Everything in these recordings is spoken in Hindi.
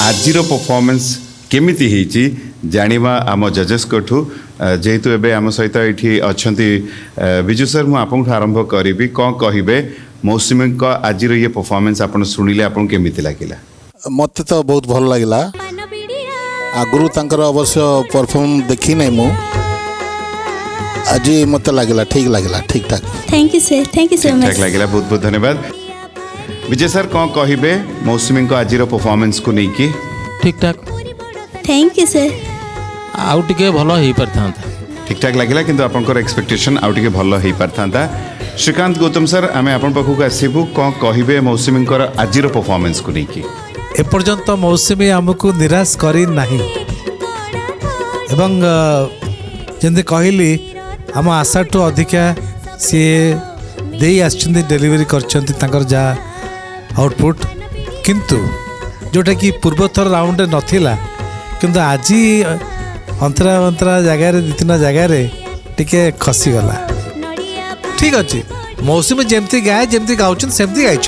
आजिर परफॉर्मेंस केमिति हेची जानिबा आम जजेस कोठू जेहेतु एबे आम सहित ये अच्छा विजु सर मु आपन आरंभ करी कौन कहे मौसुमी का आज ये परफॉर्मेंस आप शुणिले आपन केमिति लागिला? मत तो बहुत भल लगिला। आगुरु तांकर अवश्य परफॉर्म देखी नहीं मु आज मत लगिला ठीक लगिला ठीक ठाक। Thank you sir, thank you so much. ठीक लगिला, बहुत बहुत धन्यवाद। विजय सर कौन कहे मौसुमी को आज परफॉर्मेंस को लेकिन? ठीक ठाक। Thank you sir. आउ टिके भलो हेई परथांता। ठीक ठाक लगिला किंतु आपनकर एक्सपेक्टेशन आउ टिके भलो हेई परथांता। श्रीकांत गौतम सर आमे आपन पाखु आसीबु कौन कहे मौसुमी को आज परफॉर्मेंस को लेकिन? एपर्यंत मौसुमी आमको निराश करी नाही एवं जंदे कहली आम आशा ठू अधिका सी दे आछंती डेलीवरी करछंती तांकर जा आउटपुट किंतु जोटा कि पूर्व थर राउंड नथिला किंतु आज अंतरा अंतरा जगार दी तीन जगार टिके खसी गला। ठीक अच्छे मौसुमी जमती गाए जमती गाँव सेमती गाई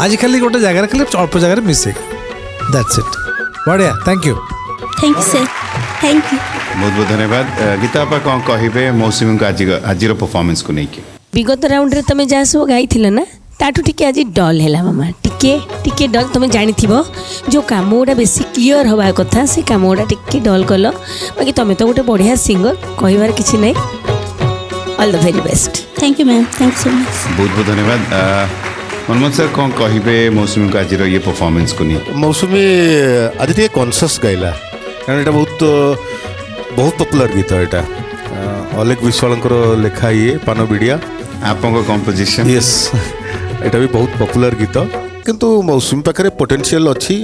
आज खाली गोटे जगार खाली अल्प जगार मिसे दैट्स इट। बढ़िया, thank you. Thank you sir, thank you. बहुत बहुत धन्यवाद। गीता आपा कौन कहे मौसुमी को आज परफॉर्मेंस को लेकिन? विगत राउंड रे तुम जहाँ सब गाई ना ताठू टिके आज डल है मामा टिके टिके डल तुम जानी जो काम गुड़ा बेसी क्लीयर हवा कथा से काम गुड़ा टिके डल कल बाकी तुम तो गोटे बढ़िया सिंगर कहबार किसी नहीं। All the very best. Thank you ma'am, thank you so much. बहुत बहुत धन्यवाद। मनमोहन सर कौन कहे मौसुमी को आज ये परफॉर्मेंस को नहीं मौसुमी आज टे कनसीयस गाइला कारण यहाँ बहुत बहुत पॉपुलर गीत यहाँ अलेख विश्वाल लेखा ये पान बिड़िया आपको कंपोजिशन यस यहाँ भी बहुत पॉपुलर गीत किंतु मौसुमी पाखे पोटेंशियल अच्छी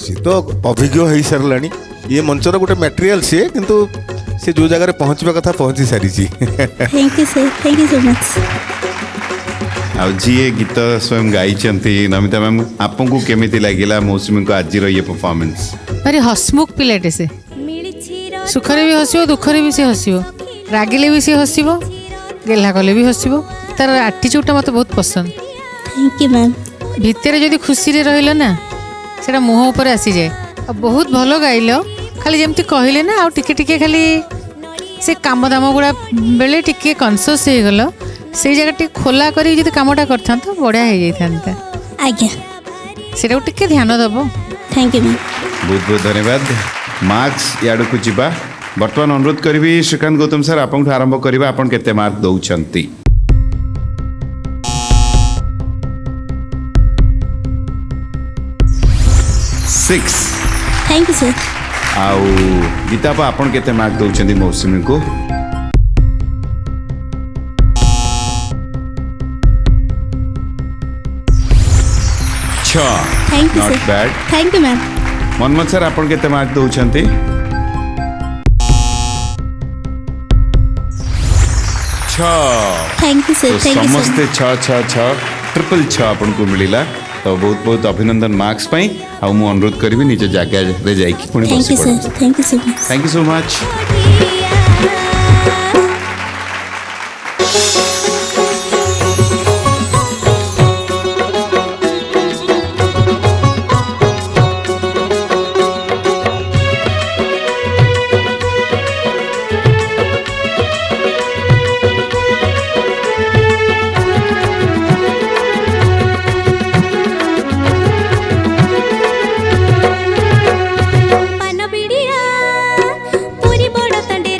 सी तो अभिज्ञ हो सारा ये मंचर गोटे मटेरियल सी किंतु से जो जगह पहुँचवा कथा पहुँची सारी थैंक यू सो मच आ जी गीत स्वयं गाई नमिता मैम आपको केमी लगे मौसुमी को आज ये परफॉर्मेंस भारी हसमुख पिलाटे से सुखरे भी हसो दुखरे भी से हसो रागिले भी से हसो गेला कले भी हसो तार आटीट्यूडटा मत बहुत पसंद थैंक यू मैम भितर जदि खुशी रहिल ना सेटा मुह ऊपर आसी जाए आ बहुत भल गाइल खाली जमती कहले ना आ टिके टिके खाली से काम दाम गुड़ा बेले टिके कनसियस हो गल से जगह टिके खोला करी जदि कामटा करथा तो बढ़िया हो जाता आज्ञा सेटा टिके ध्यान दब थैंक यू मैम बहुत बहुत धन्यवाद मार्क्स याड को जीवा बर्तमान अनुरोध करी श्रीकांत गौतम सर आपन आरंभ करवा आपन केते मार्क दउछंती 6 थैंक यू सर आउ गीता पा आपन केते मार्क दउछंती मौसुमी को 6 thank you not sir bad thank you ma'am Manmohan sir आपन केते मार्क दउछंती 6 थैंक यू सर तो थैंक यू सर समस्ते 6 ट्रिपल 6 आपन को मिलिला तो बहुत बहुत अभिनंदन मार्क्स पाई आ मु अनुरोध करबी निज जगह रे जाई कि पुणी thank you sir thank you so much thank you so much पान बिड़िया पूरी बड़ तंडे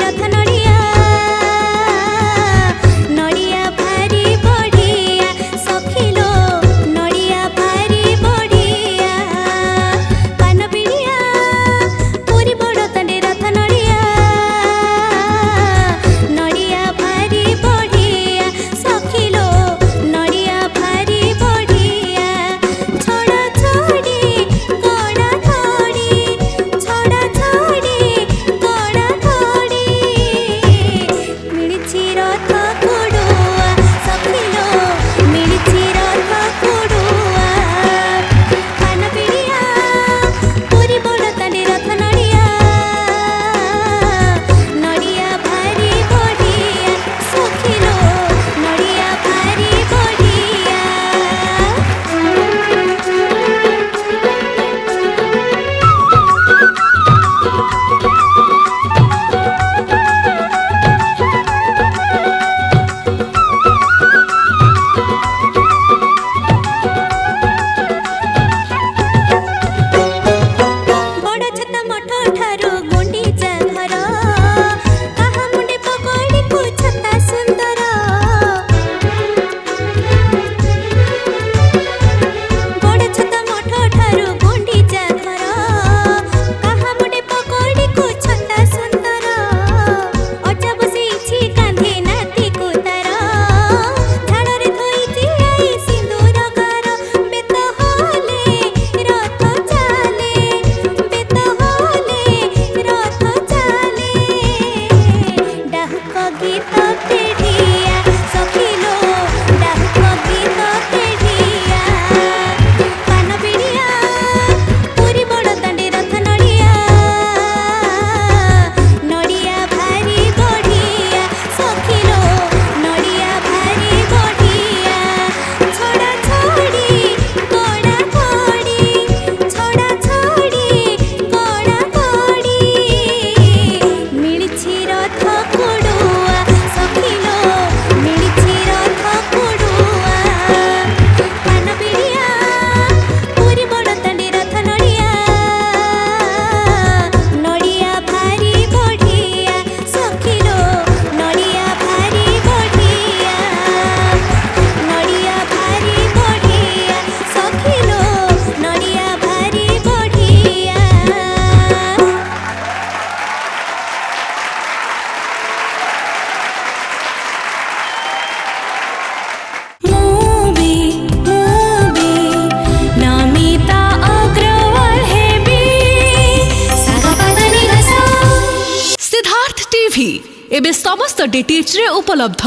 एबे समस्त डीटीएच रे उपलब्ध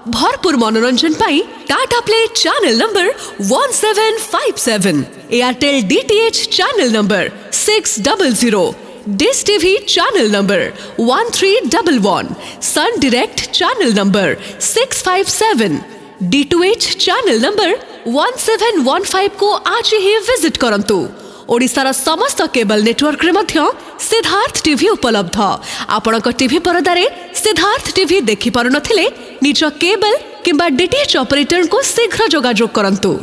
भरपूर मनोरंजन पाई Tata play channel number 1757, Airtel DTH channel number 600, dish TV channel number 1311, Sun Direct channel number 657, D2H channel number 1715 को आज ही विजिट करंतु। ओडिशार समस्त केबल नेटवर्क रे मध्य सिद्धार्थ टीवी उपलब्ध। आपणक टीवी परदारे सिद्धार्थ टीवी देखि पारु नथिले निज केबल किंबा डीटीएच ऑपरेटर को शीघ्र जोगाजोग करंतु।